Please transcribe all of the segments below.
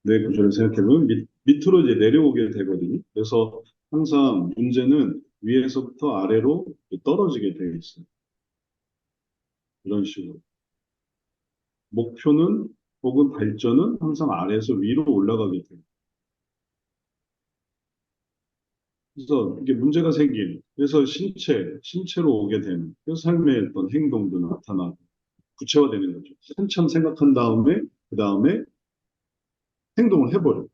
뇌 구조를 생각해보면 밑으로 이제 내려오게 되거든요. 그래서 항상 문제는 위에서부터 아래로 떨어지게 되어 있어요. 이런 식으로. 목표는 혹은 발전은 항상 아래에서 위로 올라가게 돼요. 그래서 이게 문제가 생긴, 그래서 신체로 오게 되는, 그래서 삶의 어떤 행동도 나타나고, 구체화되는 거죠. 한참 생각한 다음에, 그 다음에 행동을 해버려요.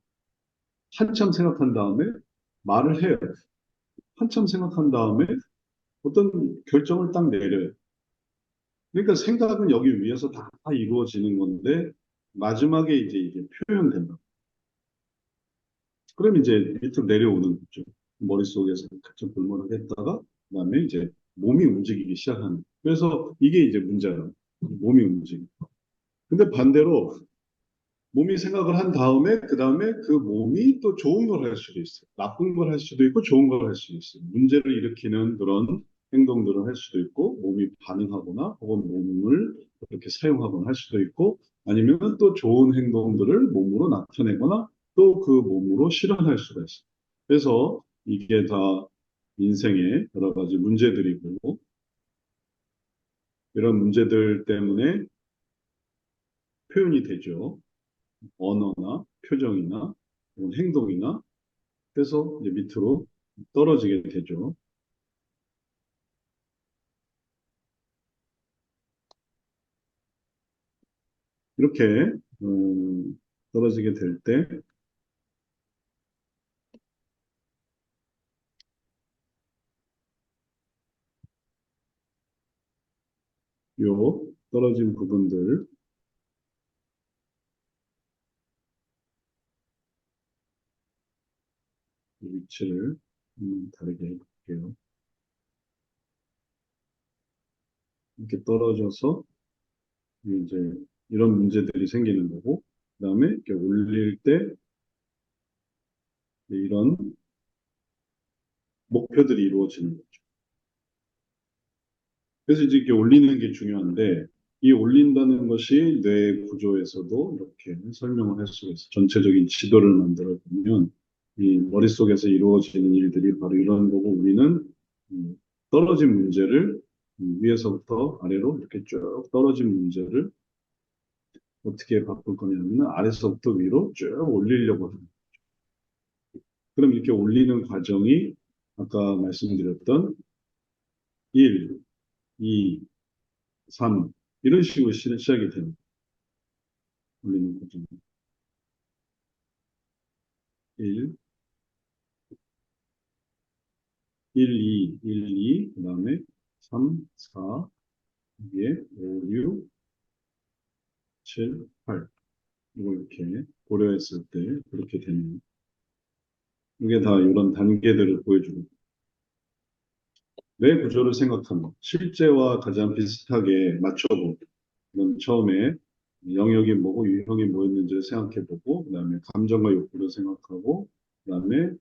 한참 생각한 다음에 말을 해요. 한참 생각한 다음에 어떤 결정을 딱 내려요. 그러니까 생각은 여기 위에서 다 이루어지는 건데, 마지막에 이제 이게 표현된다. 그럼 이제 밑으로 내려오는 거죠. 머릿속에서 가끔 골몰하겠다가, 그다음에 이제 몸이 움직이기 시작하는. 그래서 이게 이제 문제라. 몸이 움직이. 근데 반대로 몸이 생각을 한 다음에, 그 다음에 그 몸이 또 좋은 걸 할 수도 있어요. 나쁜 걸 할 수도 있고, 좋은 걸 할 수도 있어요. 문제를 일으키는 그런 행동들을 할 수도 있고, 몸이 반응하거나, 혹은 몸을 그렇게 사용하거나 할 수도 있고, 아니면 또 좋은 행동들을 몸으로 나타내거나, 또 그 몸으로 실현할 수가 있어요. 그래서 이게 다 인생의 여러 가지 문제들이고, 이런 문제들 때문에 표현이 되죠. 언어나 표정이나 그런 행동이나 그래서 이제 밑으로 떨어지게 되죠. 이렇게 떨어지게 될 때, 요 떨어진 부분들 위치를 다르게 해볼게요. 이렇게 떨어져서 이제 이런 문제들이 생기는 거고, 그다음에 이렇게 올릴 때 이런 목표들이 이루어지는 거죠. 그래서 이제 이렇게 올리는 게 중요한데, 이 올린다는 것이 뇌 구조에서도 이렇게 설명을 할 수가 있어요. 전체적인 지도를 만들어 보면, 이 머릿속에서 이루어지는 일들이 바로 이런 거고, 우리는 음, 떨어진 문제를 위에서부터 아래로 이렇게 쭉 떨어진 문제를 어떻게 바꿀 거냐면, 아래서부터 위로 쭉 올리려고 합니다. 그럼 이렇게 올리는 과정이 아까 말씀드렸던 1, 2, 3, 이런 식으로 시작이 됩니다. 올리는 과정. 1, 1, 2, 그 다음에 3, 4, 이게 5, 6, 7, 8. 이거 이렇게 고려했을 때 그렇게 되는. 이게 다 이런 단계들을 보여주고. 뇌 구조를 생각하면 실제와 가장 비슷하게 맞춰보고, 그럼 처음에 영역이 뭐고 유형이 뭐였는지를 생각해보고, 그 다음에 감정과 욕구를 생각하고, 그 다음에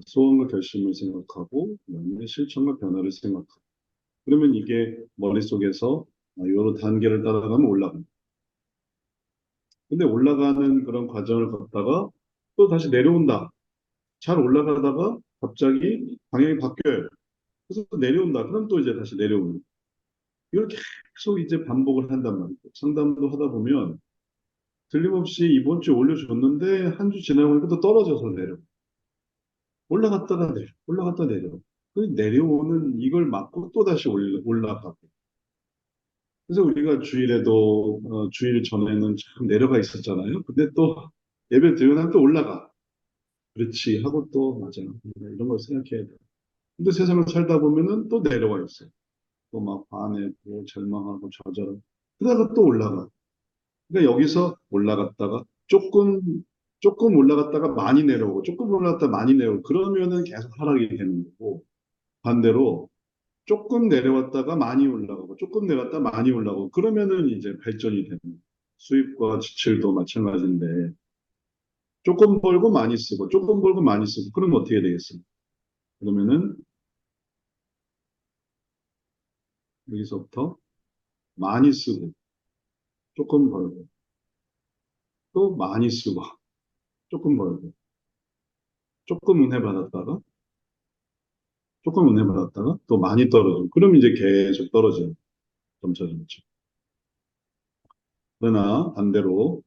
소원과 결심을 생각하고, 그 다음에 실천과 변화를 생각하고. 그러면 이게 머릿속에서 여러 단계를 따라가면 올라갑니다. 근데 올라가는 그런 과정을 걷다가 또 다시 내려온다. 잘 올라가다가 갑자기 방향이 바뀌어요. 그래서 또 내려온다. 그럼 또 이제 다시 내려오는. 이걸 계속 이제 반복을 한단 말이에요. 상담도 하다 보면 틀림없이 이번 주 올려줬는데 한 주 지나고 보니까 또 떨어져서 내려. 올라갔다가 내려. 올라갔다 내려. 그 내려오는 이걸 막고 또 다시 올라가고. 그래서 우리가 주일에도 주일 전에는 참 내려가 있었잖아요. 근데 또 예배 드리고 나면 또 올라가. 그렇지 하고 또 맞아. 이런 걸 생각해야 돼. 근데 세상을 살다 보면은 또 내려와 있어요. 또 막 화내고 절망하고 좌절하고 그러다가 또 올라가. 그러니까 여기서 올라갔다가 조금 올라갔다가 많이 내려오고 조금 올라갔다가 많이 내려오고 그러면은 계속 하락이 되는 거고 반대로 조금 내려왔다가 많이 올라가고 조금 내려왔다가 많이 올라가고 그러면은 이제 발전이 되는 거예요. 수입과 지출도 마찬가지인데 조금 벌고 많이 쓰고 조금 벌고 많이 쓰고 그러면 어떻게 되겠어요? 그러면은 여기서부터 많이 쓰고 조금 벌고 또 많이 쓰고 조금 벌고, 조금 은혜 받았다가, 조금 은혜 받았다가 또 많이 떨어지고, 그럼 이제 계속 떨어지는 점차 점차. 그러나 반대로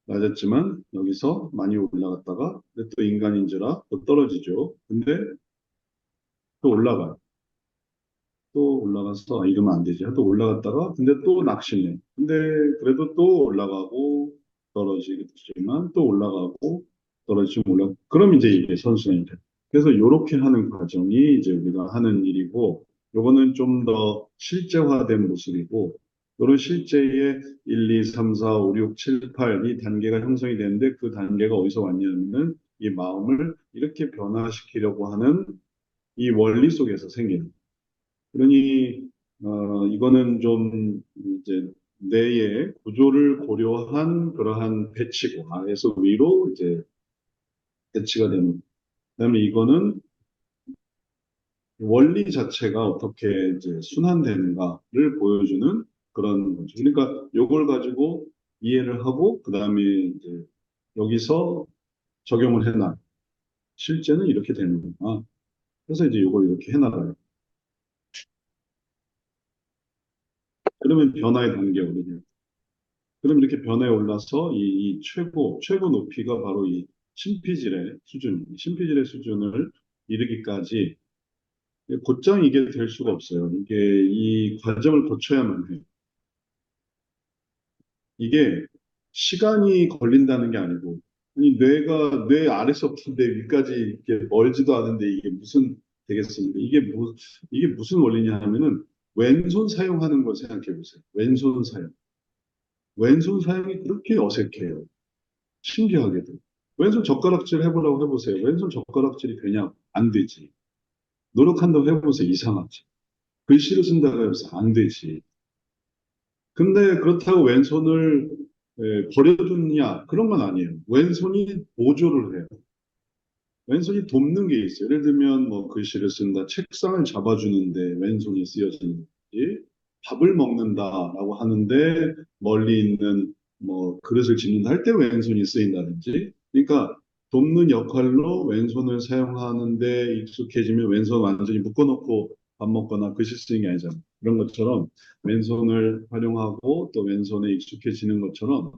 낮았지만 여기서 많이 올라갔다가 근데 또 인간인지라 또 떨어지죠. 근데 또 올라가요. 또 올라가서 아, 이러면 안 되지. 또 올라갔다가 근데 또 낙심해. 근데 그래도 또 올라가고 떨어지겠지만 또 올라가고 떨어지면 올라. 그럼 이제 이게 선순환이 돼. 그래서 이렇게 하는 과정이 이제 우리가 하는 일이고, 요거는 좀 더 실제화된 모습이고, 이런 실제의 1, 2, 3, 4, 5, 6, 7, 8 이 단계가 형성이 되는데 그 단계가 어디서 왔냐면은 이 마음을 이렇게 변화시키려고 하는 이 원리 속에서 생기는. 그러니 이거는 좀 이제 뇌의 구조를 고려한 그러한 배치고 아래에서 위로 이제 배치가 되는. 그다음에 이거는 원리 자체가 어떻게 이제 순환되는가를 보여주는 그런 거죠. 그러니까 이걸 가지고 이해를 하고 그다음에 이제 여기서 적용을 해놔. 실제는 이렇게 되는구나. 그래서 이제 이걸 이렇게 해나가요. 그러면 변화의 단계거든요. 그럼 이렇게 변화에 올라서 이 최고 높이가 바로 이 신피질의 수준을 이르기까지 곧장 이게 될 수가 없어요. 이게 이 과정을 거쳐야만 해요. 이게 시간이 걸린다는 게 아니고, 아니, 뇌 아래서부터 뇌 위까지 이렇게 멀지도 않은데 이게 무슨 되겠습니까? 이게 무슨 원리냐 하면은 왼손 사용하는 걸 생각해 보세요. 왼손 사용. 왼손 사용이 그렇게 어색해요. 신기하게도. 왼손 젓가락질 해보라고 해보세요. 왼손 젓가락질이 되냐? 안 되지. 노력한다고 해보세요. 이상하지. 글씨를 쓴다고 해보세요. 안 되지. 근데 그렇다고 왼손을 버려두냐? 그런 건 아니에요. 왼손이 보조를 해요. 왼손이 돕는 게 있어요. 예를 들면 뭐 글씨를 쓴다, 책상을 잡아주는데 왼손이 쓰여지는지, 밥을 먹는다라고 하는데 멀리 있는 뭐 그릇을 집는다 할 때 왼손이 쓰인다든지. 그러니까 돕는 역할로 왼손을 사용하는데 익숙해지면 왼손 완전히 묶어놓고 밥 먹거나 글씨 쓰는 게 아니잖아요. 그런 것처럼 왼손을 활용하고 또 왼손에 익숙해지는 것처럼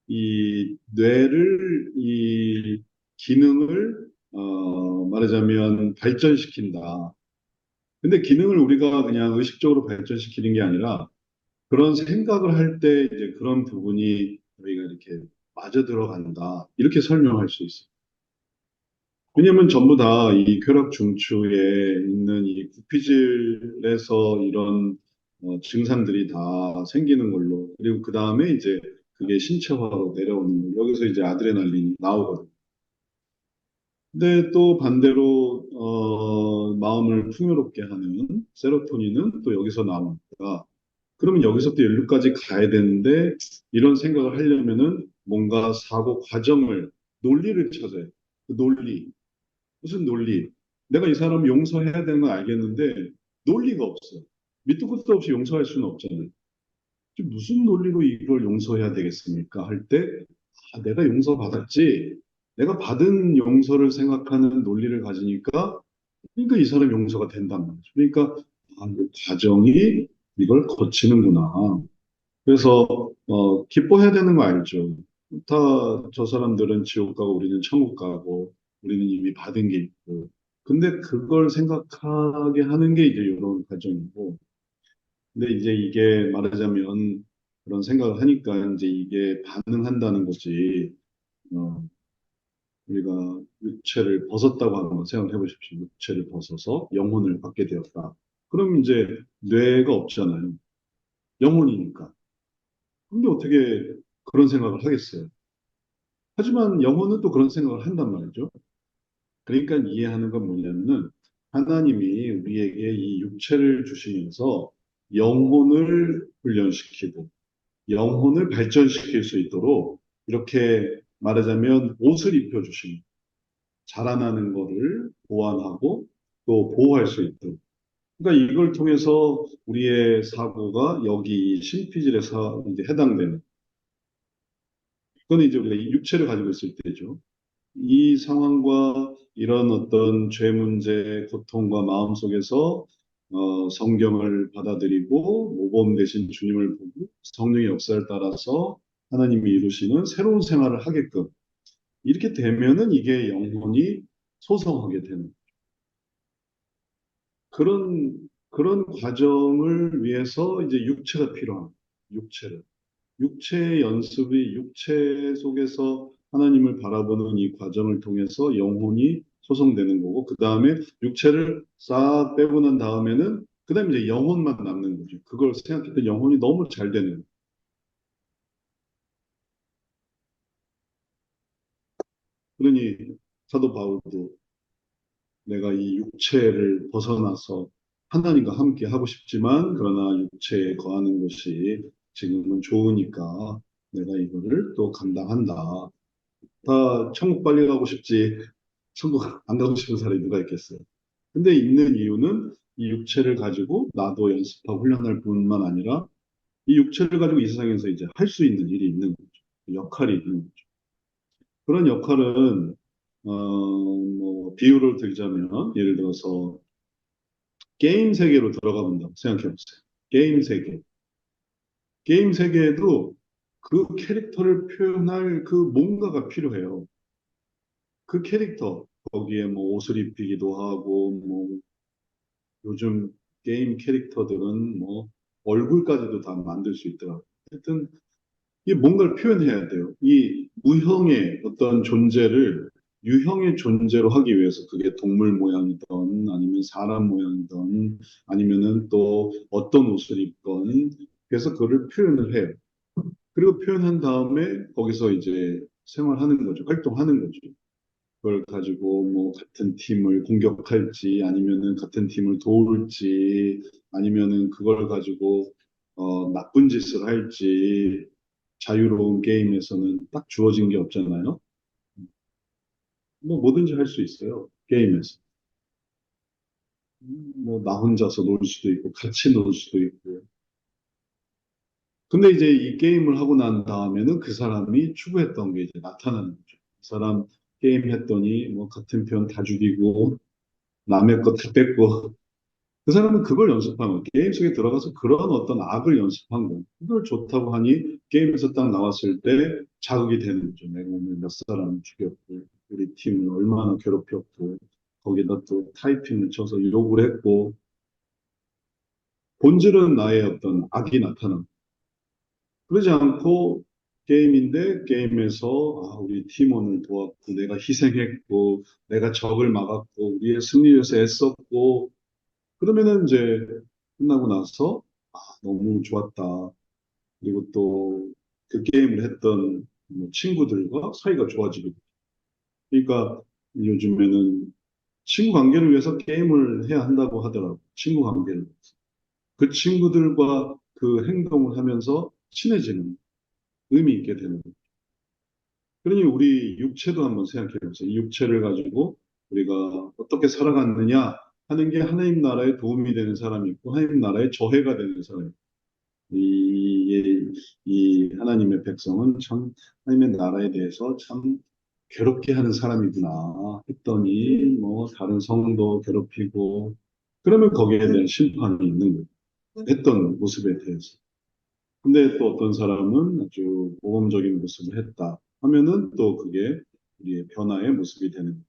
이 뇌를 이 기능을 말하자면 발전시킨다. 근데 기능을 우리가 그냥 의식적으로 발전시키는 게 아니라 그런 생각을 할 때 이제 그런 부분이 저희가 이렇게 맞아 들어간다. 이렇게 설명할 수 있어요. 왜냐면 전부 다 이 쾌락 중추에 있는 이 구피질에서 이런 증상들이 다 생기는 걸로 그리고 그 다음에 이제 그게 신체화로 내려오는 거. 여기서 이제 아드레날린이 나오거든요. 근데 또 반대로 마음을 풍요롭게 하는 세로토닌은 또 여기서 나옵니다. 그러면 여기서 또 연루까지 가야 되는데 이런 생각을 하려면은 뭔가 사고 과정을 논리를 찾아야 돼. 그 논리. 무슨 논리? 내가 이 사람 용서해야 되는 건 알겠는데 논리가 없어. 밑도 끝도 없이 용서할 수는 없잖아요. 무슨 논리로 이걸 용서해야 되겠습니까? 할 때, 아, 내가 용서받았지. 내가 받은 용서를 생각하는 논리를 가지니까, 그러니까 이 사람 용서가 된단 말이죠. 그러니까, 아, 그 과정이 이걸 거치는구나. 그래서, 기뻐해야 되는 거 알죠? 다 저 사람들은 지옥 가고 우리는 천국 가고 우리는 이미 받은 게 있고. 근데 그걸 생각하게 하는 게 이제 이런 과정이고. 근데 이제 이게 말하자면 그런 생각을 하니까 이제 이게 반응한다는 거지. 어, 우리가 육체를 벗었다고 한번 생각해 보십시오. 육체를 벗어서 영혼을 갖게 되었다. 그럼 이제 뇌가 없잖아요. 영혼이니까. 근데 어떻게 그런 생각을 하겠어요? 하지만 영혼은 또 그런 생각을 한단 말이죠. 그러니까 이해하는 건 뭐냐면은 하나님이 우리에게 이 육체를 주시면서 영혼을 훈련시키고 영혼을 발전시킬 수 있도록 이렇게 말하자면 옷을 입혀주신 자라나는 거를 보완하고 또 보호할 수 있도록. 그러니까 이걸 통해서 우리의 사고가 여기 신피질에 이제 해당되는. 그건 이제 우리가 이 육체를 가지고 있을 때죠. 이 상황과 이런 어떤 죄 문제, 고통과 마음 속에서 성경을 받아들이고 모범 되신 주님을 보고 성령의 역사를 따라서 하나님이 이루시는 새로운 생활을 하게끔 이렇게 되면은 이게 영혼이 소성하게 되는 그런 과정을 위해서 이제 육체가 필요한 육체를 육체의 연습이 육체 속에서 하나님을 바라보는 이 과정을 통해서 영혼이 소성되는 거고, 그 다음에 육체를 싹 빼고 난 다음에는, 그 다음에 이제 영혼만 남는 거죠. 그걸 생각할 때 영혼이 너무 잘 되는 거예요. 그러니 사도 바울도 내가 이 육체를 벗어나서 하나님과 함께 하고 싶지만, 그러나 육체에 거하는 것이 지금은 좋으니까 내가 이거를 또 감당한다. 다 천국 빨리 가고 싶지 천국 안 가고 싶은 사람이 누가 있겠어요. 근데 있는 이유는 이 육체를 가지고 나도 연습하고 훈련할 뿐만 아니라 이 육체를 가지고 이 세상에서 이제 할 수 있는 일이 있는 거죠. 역할이 있는 거죠. 그런 역할은 뭐 비유를 들자면 예를 들어서 게임 세계로 들어가 본다고 생각해 보세요. 게임 세계. 게임 세계에도 그 캐릭터를 표현할 그 뭔가가 필요해요. 그 캐릭터 거기에 뭐 옷을 입히기도 하고 뭐 요즘 게임 캐릭터들은 뭐 얼굴까지도 다 만들 수 있더라고요. 하여튼 이 뭔가를 표현해야 돼요. 이 무형의 어떤 존재를 유형의 존재로 하기 위해서 그게 동물 모양이든 아니면 사람 모양이든 아니면은 또 어떤 옷을 입건 그래서 그거를 표현을 해요. 그리고 표현한 다음에 거기서 이제 생활하는 거죠. 활동하는 거죠. 그걸 가지고 뭐 같은 팀을 공격할지 아니면은 같은 팀을 도울지 아니면은 그걸 가지고 나쁜 짓을 할지 자유로운 게임에서는 딱 주어진 게 없잖아요. 뭐 뭐든지 할 수 있어요. 게임에서. 뭐 나 혼자서 놀 수도 있고 같이 놀 수도 있고. 근데 이제 이 게임을 하고 난 다음에는 그 사람이 추구했던 게 이제 나타나는 거죠. 그 사람 게임 했더니 뭐 같은 편 다 죽이고 남의 것 다 뺏고 그 사람은 그걸 연습한 거예요. 게임 속에 들어가서 그런 어떤 악을 연습한 거예요. 그걸 좋다고 하니 게임에서 딱 나왔을 때 자극이 되는 거죠. 내가 오늘 몇 사람을 죽였고, 우리 팀을 얼마나 괴롭혔고, 거기다 또 타이핑을 쳐서 욕을 했고, 본질은 나의 어떤 악이 나타난 그러지 않고 게임인데 게임에서 우리 팀원을 도왔고, 내가 희생했고, 내가 적을 막았고, 우리의 승리를 위해서 애썼고, 그러면은 이제 끝나고 나서 너무 좋았다. 그리고 또 그 게임을 했던 뭐 친구들과 사이가 좋아지고. 그러니까 요즘에는 친구 관계를 위해서 게임을 해야 한다고 하더라고. 친구 관계를 위해서. 그 친구들과 그 행동을 하면서 친해지는 의미 있게 되는 거예요. 그러니 우리 육체도 한번 생각해 보세요. 이 육체를 가지고 우리가 어떻게 살아갔느냐 하는 게 하나님 나라에 도움이 되는 사람이 있고 하나님 나라에 저해가 되는 사람이 있고 이 하나님의 백성은 참 하나님의 나라에 대해서 참 괴롭게 하는 사람이구나 했더니 뭐 다른 성도 괴롭히고 그러면 거기에 대한 심판이 있는 거예요. 했던 모습에 대해서. 근데 또 어떤 사람은 아주 모범적인 모습을 했다 하면은 또 그게 우리의 변화의 모습이 되는 거죠.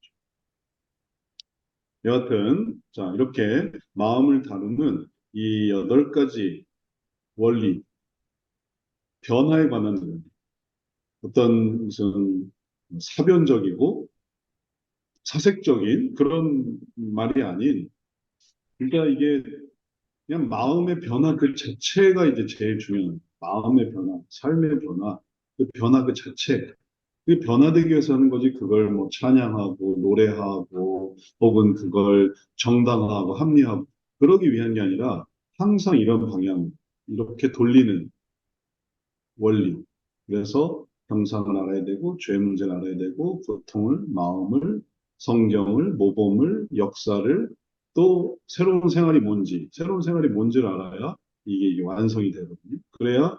여하튼 자 이렇게 마음을 다루는 이 8가지 원리 변화에 관한 어떤 무슨 사변적이고 사색적인 그런 말이 아닌 그러니까 이게 그냥 마음의 변화 그 자체가 이제 제일 중요한 마음의 변화, 삶의 변화, 그 변화 그 자체 그 변화되기 위해서 하는 거지 그걸 뭐 찬양하고 노래하고 혹은 그걸 정당화하고 합리화하고 그러기 위한 게 아니라 항상 이런 방향 이렇게 돌리는 원리. 그래서 형상을 알아야 되고, 죄 문제를 알아야 되고, 고통을, 마음을, 성경을, 모범을, 역사를, 또 새로운 생활이 뭔지를 알아야 이게 완성이 되거든요. 그래야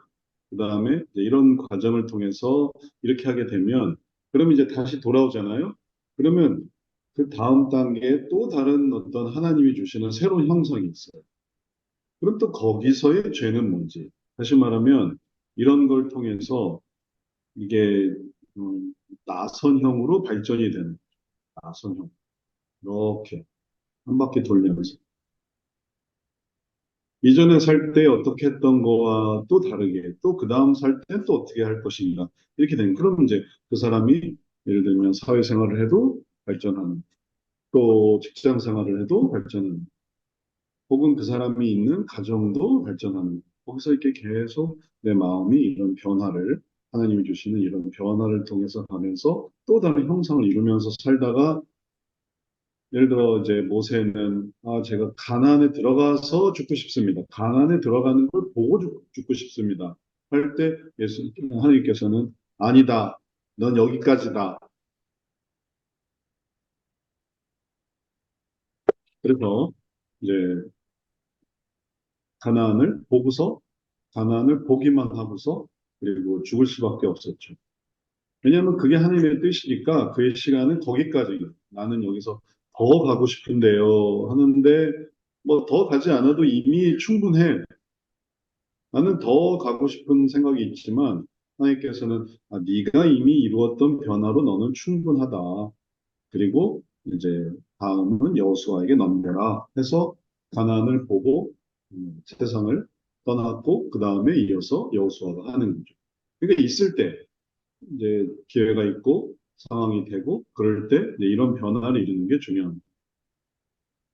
그다음에 이제 이런 과정을 통해서 이렇게 하게 되면 그럼 이제 다시 돌아오잖아요. 그러면 그 다음 단계에 또 다른 어떤 하나님이 주시는 새로운 형상이 있어요. 그럼 또 거기서의 죄는 뭔지. 다시 말하면 이런 걸 통해서 이게 나선형으로 발전이 되는 나선형. 이렇게 한 바퀴 돌면서 이전에 살 때 어떻게 했던 거와 또 다르게 또 그 다음 살 때 또 어떻게 할 것인가 이렇게 되는 그러면 이제 그 사람이 예를 들면 사회생활을 해도 발전하는 또 직장 생활을 해도 발전하는 혹은 그 사람이 있는 가정도 발전하는 거기서 이렇게 계속 내 마음이 이런 변화를 하나님이 주시는 이런 변화를 통해서 가면서 또 다른 형상을 이루면서 살다가 예를 들어 이제 모세는 제가 가나안에 들어가서 죽고 싶습니다. 가나안에 들어가는 걸 보고 죽고 싶습니다. 할 때 예수 하나님께서는 아니다. 넌 여기까지다. 그래서 이제 가나안을 보고서 가나안을 보기만 하고서 그리고 죽을 수밖에 없었죠. 왜냐하면 그게 하나님의 뜻이니까 그의 시간은 거기까지 나는 여기서 더 가고 싶은데요 하는데 뭐 더 가지 않아도 이미 충분해. 나는 더 가고 싶은 생각이 있지만 하나님께서는 네가 이미 이루었던 변화로 너는 충분하다. 그리고 이제 다음은 여호수아에게 넘겨라 해서 가나안을 보고 세상을 떠났고 그 다음에 이어서 여호수아가 하는 거죠. 그러니까 있을 때 이제 기회가 있고 상황이 되고 그럴 때 이제 이런 변화를 이루는 게 중요합니다.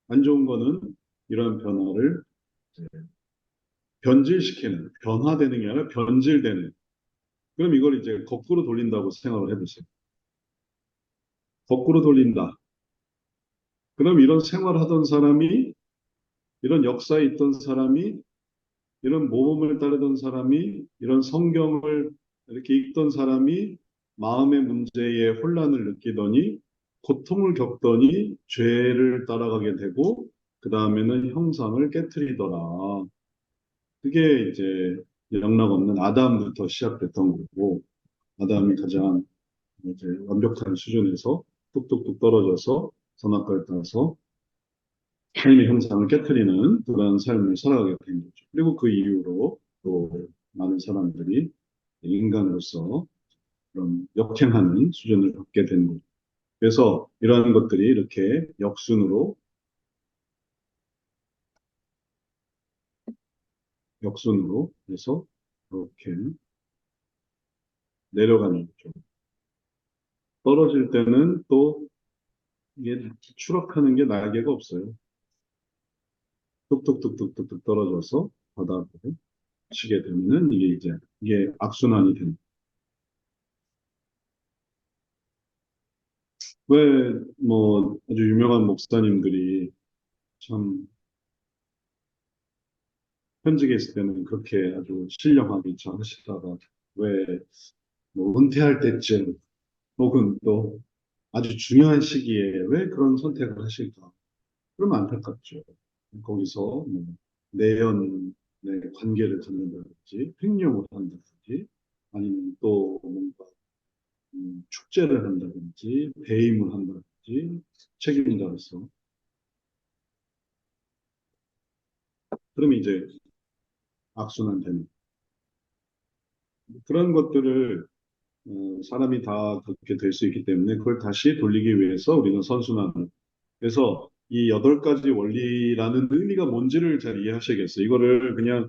안 좋은 거는 이런 변화를 이제 변질시키는 변화되는 게 아니라 변질되는 그럼 이걸 이제 거꾸로 돌린다고 생각을 해보세요. 거꾸로 돌린다. 그럼 이런 생활하던 사람이, 이런 역사에 있던 사람이, 이런 모범을 따르던 사람이, 이런 성경을 이렇게 읽던 사람이 마음의 문제에 혼란을 느끼더니, 고통을 겪더니 죄를 따라가게 되고, 그 다음에는 형상을 깨트리더라. 그게 이제 영락 없는 아담부터 시작됐던 거고, 아담이 가장 이제 완벽한 수준에서 뚝뚝뚝 떨어져서 선악과에 따라서 하나님의 형상을 깨뜨리는 그런 삶을 살아가게 된 거죠. 그리고 그 이후로 또 많은 사람들이 인간으로서 그런 역행하는 수준을 갖게 된 거죠. 그래서 이러한 것들이 이렇게 역순으로 해서 이렇게 내려가는 거죠. 떨어질 때는 또 이게 추락하는 게 날개가 없어요. 뚝뚝뚝뚝뚝뚝 떨어져서 바닥으로 치게 되면은 이게 악순환이 됩니다. 왜 뭐 아주 유명한 목사님들이 참 현직에 있을 때는 그렇게 아주 신령하게 잘 하시다가 왜 뭐 은퇴할 때쯤 혹은 또 아주 중요한 시기에 왜 그런 선택을 하실까? 그러면 안타깝죠. 거기서 뭐 내연의 관계를 갖는다든지 횡령을 한다든지 아니면 또 뭔가 축제를 한다든지 배임을 한다든지 책임자로서 그러면 이제 악순환되는 그런 것들을 사람이 다 그렇게 될 수 있기 때문에 그걸 다시 돌리기 위해서 우리는 선순환을 그래서 이 여덟 가지 원리라는 의미가 뭔지를 잘 이해하셔야겠어요. 이거를 그냥